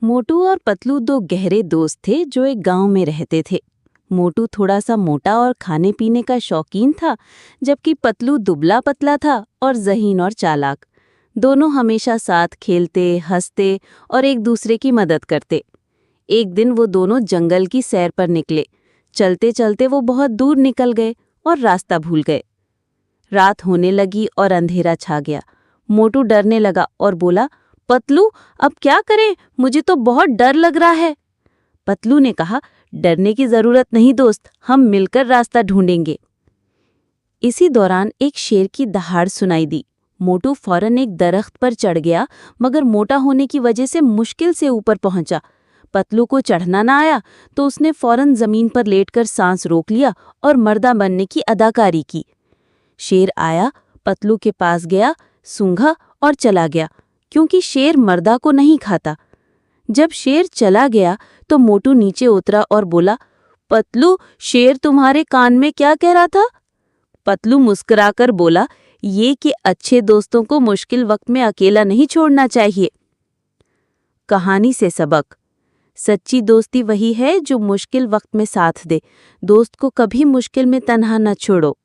मोटू और पतलू दो गहरे दोस्त थे जो एक गांव में रहते थे। मोटू थोड़ा सा मोटा और खाने पीने का शौकीन था, जबकि पतलू दुबला पतला था और ज़हीन और चालाक। दोनों हमेशा साथ खेलते, हंसते और एक दूसरे की मदद करते। एक दिन वो दोनों जंगल की सैर पर निकले। चलते चलते वो बहुत दूर निकल गए और रास्ता भूल गए। रात होने लगी और अंधेरा छा गया। मोटू डरने लगा और बोला, पतलू, अब क्या करें? मुझे तो बहुत डर लग रहा है। पतलू ने कहा, डरने की जरूरत नहीं दोस्त, हम मिलकर रास्ता ढूंढेंगे। इसी दौरान एक शेर की दहाड़ सुनाई दी। मोटू फौरन एक दरख्त पर चढ़ गया, मगर मोटा होने की वजह से मुश्किल से ऊपर पहुंचा। पतलू को चढ़ना ना आया तो उसने फौरन जमीन पर लेटकर सांस रोक लिया और मर्दा बनने की अदाकारी की। शेर आया, पतलू के पास गया, सूंघा और चला गया, क्योंकि शेर मर्दा को नहीं खाता। जब शेर चला गया तो मोटू नीचे उतरा और बोला, पतलू, शेर तुम्हारे कान में क्या कह रहा था? पतलू मुस्कुराकर बोला, ये कि अच्छे दोस्तों को मुश्किल वक्त में अकेला नहीं छोड़ना चाहिए। कहानी से सबक: सच्ची दोस्ती वही है जो मुश्किल वक्त में साथ दे। दोस्त को कभी मुश्किल में तन्हा न छोड़ो।